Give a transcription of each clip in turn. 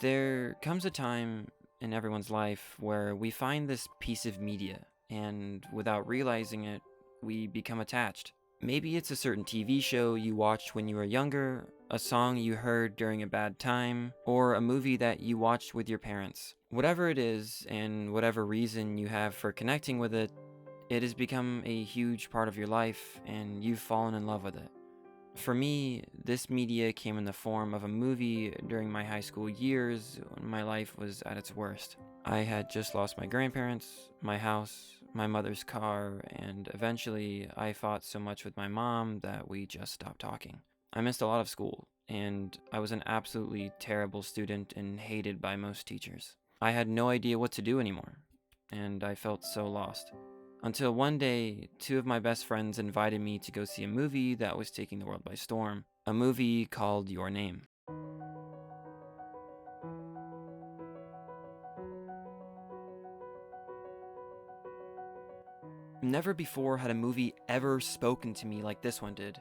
There comes a time in everyone's life where we find this piece of media, and without realizing it, we become attached. Maybe it's a certain TV show you watched when you were younger, a song you heard during a bad time, or a movie that you watched with your parents. Whatever it is, and whatever reason you have for connecting with it, it has become a huge part of your life, and you've fallen in love with it. For me, this media came in the form of a movie during my high school years when my life was at its worst. I had just lost my grandparents, my house, my mother's car, and eventually I fought so much with my mom that we just stopped talking. I missed a lot of school, and I was an absolutely terrible student and hated by most teachers. I had no idea what to do anymore, and I felt so lost. Until one day, two of my best friends invited me to go see a movie that was taking the world by storm. A movie called Your Name. Never before had a movie ever spoken to me like this one did.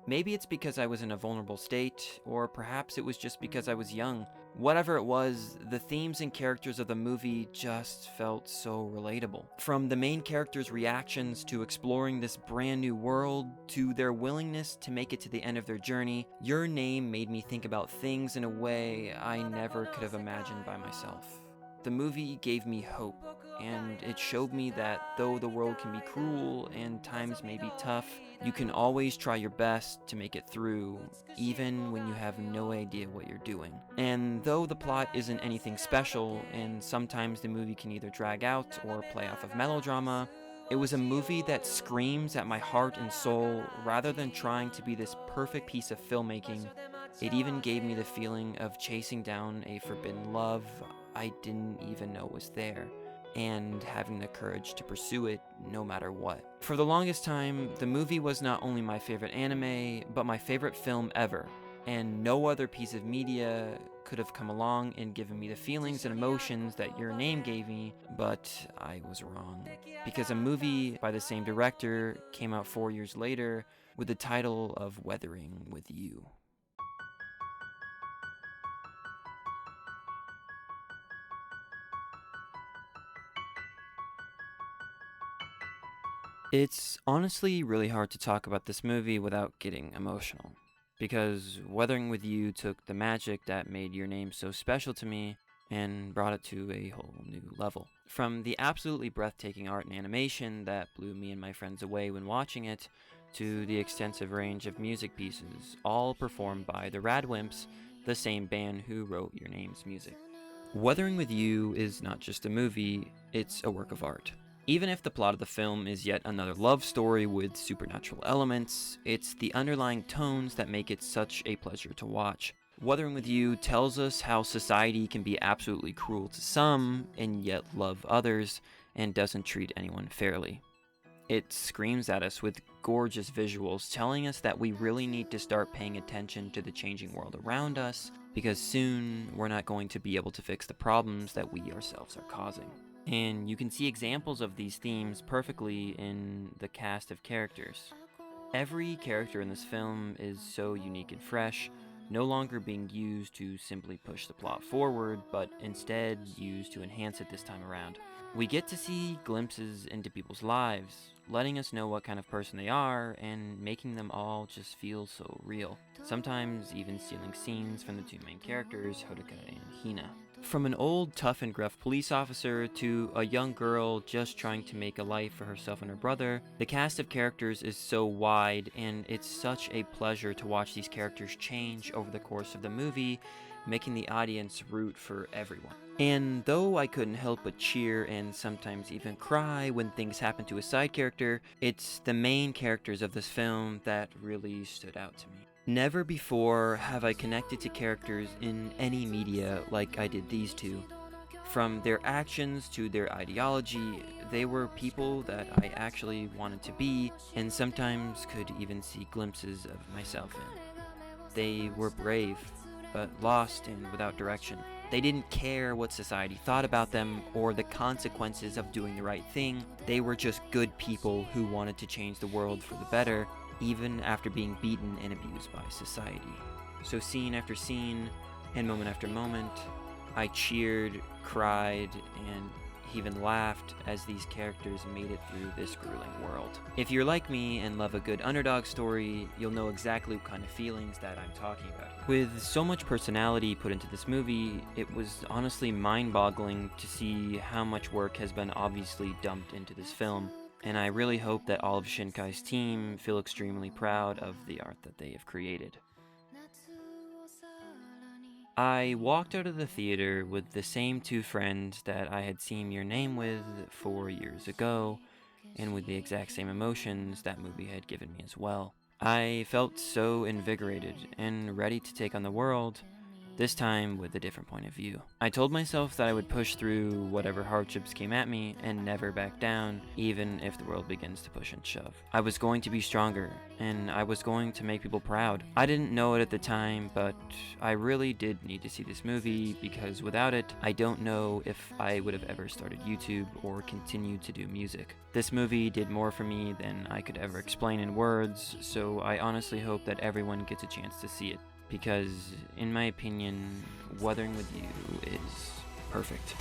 Maybe it's because I was in a vulnerable state, or perhaps it was just because I was young. Whatever it was, the themes and characters of the movie just felt so relatable. From the main characters' reactions to exploring this brand new world, to their willingness to make it to the end of their journey, Your Name made me think about things in a way I never could have imagined by myself. The movie gave me hope, and it showed me that though the world can be cruel and times may be tough, you can always try your best to make it through, even when you have no idea what you're doing. And though the plot isn't anything special, and sometimes the movie can either drag out or play off of melodrama, it was a movie that screams at my heart and soul rather than trying to be this perfect piece of filmmaking. It even gave me the feeling of chasing down a forbidden love I didn't even know was there, and having the courage to pursue it no matter what. For the longest time, the movie was not only my favorite anime, but my favorite film ever, and no other piece of media could have come along and given me the feelings and emotions that Your Name gave me, but I was wrong. Because a movie by the same director came out 4 years later with the title of Weathering with You. It's honestly really hard to talk about this movie without getting emotional, because Weathering with You took the magic that made Your Name so special to me and brought it to a whole new level. From the absolutely breathtaking art and animation that blew me and my friends away when watching it, to the extensive range of music pieces, all performed by the Radwimps, the same band who wrote Your Name's music. Weathering with You is not just a movie, it's a work of art. Even if the plot of the film is yet another love story with supernatural elements, it's the underlying tones that make it such a pleasure to watch. Wuthering with You tells us how society can be absolutely cruel to some, and yet love others, and doesn't treat anyone fairly. It screams at us with gorgeous visuals, telling us that we really need to start paying attention to the changing world around us, because soon we're not going to be able to fix the problems that we ourselves are causing. And you can see examples of these themes perfectly in the cast of characters. Every character in this film is so unique and fresh, no longer being used to simply push the plot forward, but instead used to enhance it this time around. We get to see glimpses into people's lives, letting us know what kind of person they are, and making them all just feel so real. Sometimes even stealing scenes from the two main characters, Hodoka and Hina. From an old, tough and gruff police officer to a young girl just trying to make a life for herself and her brother, the cast of characters is so wide, and it's such a pleasure to watch these characters change over the course of the movie, making the audience root for everyone. And though I couldn't help but cheer and sometimes even cry when things happen to a side character, it's the main characters of this film that really stood out to me. Never before have I connected to characters in any media like I did these two. From their actions to their ideology, they were people that I actually wanted to be, and sometimes could even see glimpses of myself in. They were brave, but lost and without direction. They didn't care what society thought about them or the consequences of doing the right thing. They were just good people who wanted to change the world for the better, even after being beaten and abused by society. So scene after scene, and moment after moment, I cheered, cried, and even laughed as these characters made it through this grueling world. If you're like me and love a good underdog story, you'll know exactly what kind of feelings that I'm talking about here. With so much personality put into this movie, it was honestly mind-boggling to see how much work has been obviously dumped into this film, and I really hope that all of Shinkai's team feel extremely proud of the art that they have created. I walked out of the theater with the same two friends that I had seen Your Name with 4 years ago, and with the exact same emotions that movie had given me as well. I felt so invigorated and ready to take on the world, this time with a different point of view. I told myself that I would push through whatever hardships came at me and never back down, even if the world begins to push and shove. I was going to be stronger, and I was going to make people proud. I didn't know it at the time, but I really did need to see this movie, because without it, I don't know if I would have ever started YouTube or continued to do music. This movie did more for me than I could ever explain in words, so I honestly hope that everyone gets a chance to see it. Because, in my opinion, Wuthering With You is perfect.